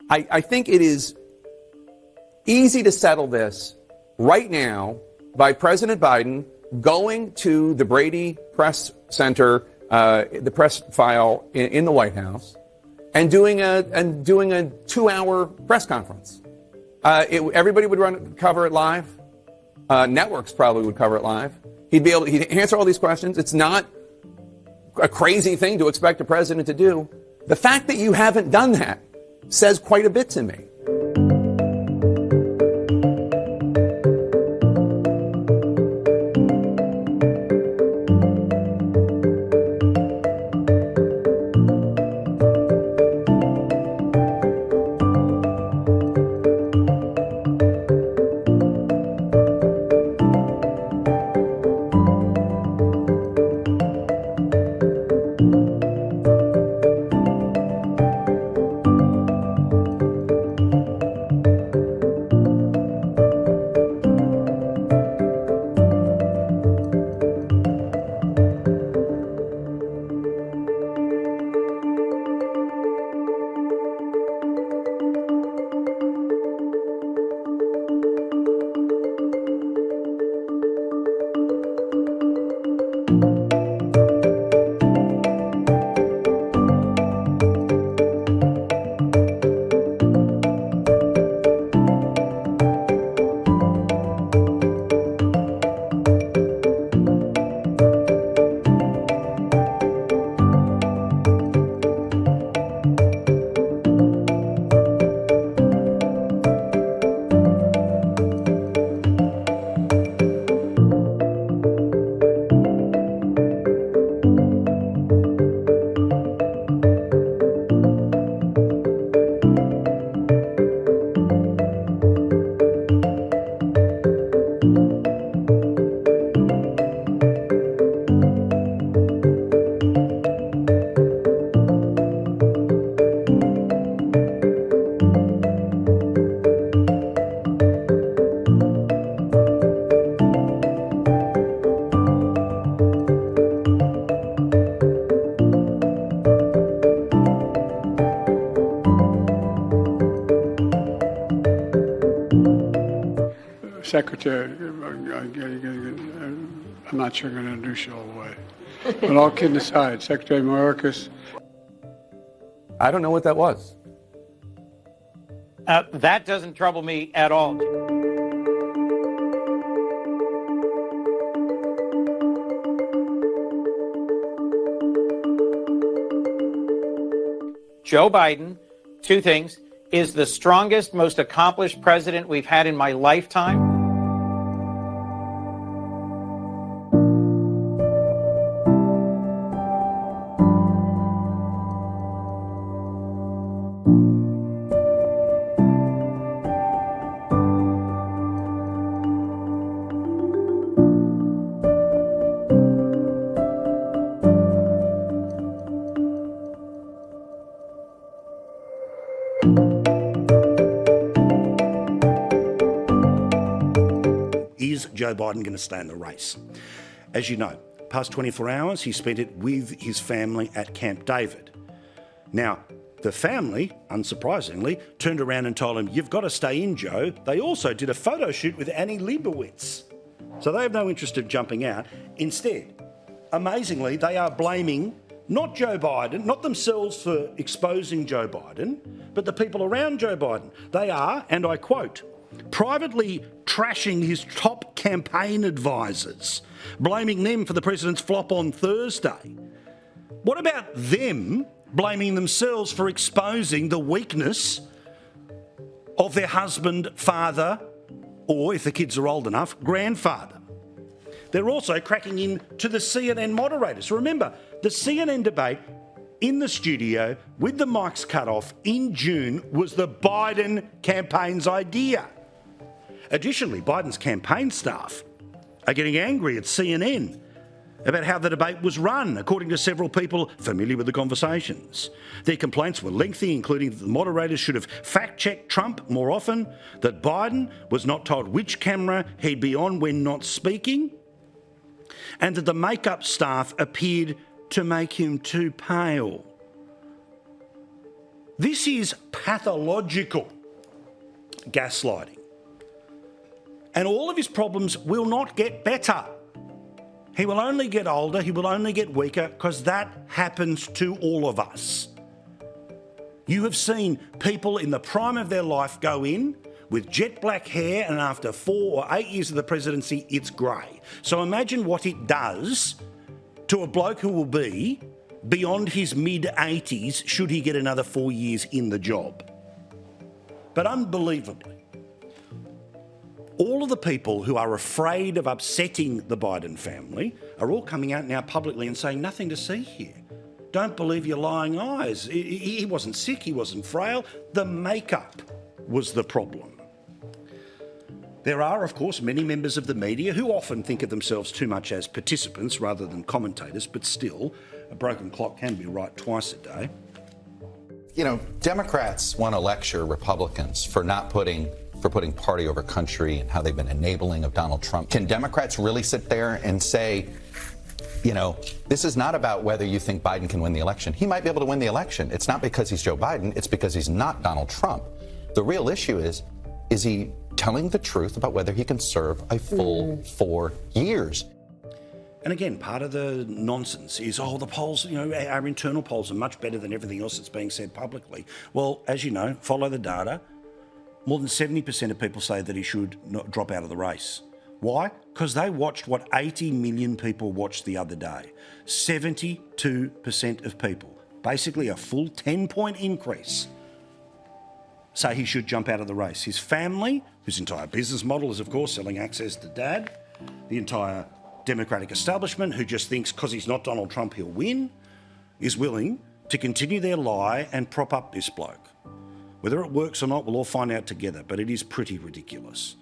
I think it is easy to settle this right now by President Biden going to the Brady Press Center, the press file in the White House, and doing a 2-hour press conference. Everybody would cover it live. Networks probably would cover it live. He'd answer all these questions. It's not a crazy thing to expect a president to do. The fact that you haven't done that says quite a bit to me. Secretary, I'm not sure I'm going to introduce you all the way. But all kidding aside, Secretary Mayorkas. I don't know what that was. That doesn't trouble me at all. Joe Biden, two things, is the strongest, most accomplished president we've had in my lifetime. Is Joe Biden going to stay in the race? As you know, past 24 hours, he spent it with his family at Camp David. Now, the family, unsurprisingly, turned around and told him, "You've got to stay in, Joe." They also did a photo shoot with Annie Leibovitz. So they have no interest in jumping out. Instead, amazingly, they are blaming not Joe Biden, not themselves for exposing Joe Biden, but the people around Joe Biden. They are, and I quote, privately trashing his top campaign advisors, blaming them for the president's flop on Thursday. What about them blaming themselves for exposing the weakness of their husband, father, or, if the kids are old enough, grandfather? They're also cracking into the CNN moderators. Remember, the CNN debate in the studio with the mics cut off in June was the Biden campaign's idea. Additionally, Biden's campaign staff are getting angry at CNN about how the debate was run, according to several people familiar with the conversations. Their complaints were lengthy, including that the moderators should have fact-checked Trump more often, that Biden was not told which camera he'd be on when not speaking, and that the makeup staff appeared to make him too pale. This is pathological gaslighting. And all of his problems will not get better. He will only get older, he will only get weaker, because that happens to all of us. You have seen people in the prime of their life go in with jet black hair, and after 4 or 8 years of the presidency, it's grey. So imagine what it does to a bloke who will be beyond his mid-80s should he get another 4 years in the job. But unbelievably, all of the people who are afraid of upsetting the Biden family are all coming out now publicly and saying nothing to see here. Don't believe your lying eyes. He wasn't sick, he wasn't frail. The makeup was the problem. There are, of course, many members of the media who often think of themselves too much as participants rather than commentators, but still, a broken clock can be right twice a day. You know, Democrats want to lecture Republicans for putting party over country and how they've been enabling of Donald Trump. Can Democrats really sit there and say, you know, this is not about whether you think Biden can win the election. He might be able to win the election. It's not because he's Joe Biden. It's because he's not Donald Trump. The real issue is he telling the truth about whether he can serve a full 4 years? And again, part of the nonsense is, oh, the polls, you know, our internal polls are much better than everything else that's being said publicly. Well, as you know, follow the data. More than 70% of people say that he should not drop out of the race. Why? Because they watched what 80 million people watched the other day. 72% of people, basically a full 10-point increase, say he should jump out of the race. His family, whose entire business model is, of course, selling access to dad, the entire Democratic establishment, who just thinks because he's not Donald Trump he'll win, is willing to continue their lie and prop up this bloke. Whether it works or not, we'll all find out together, but it is pretty ridiculous.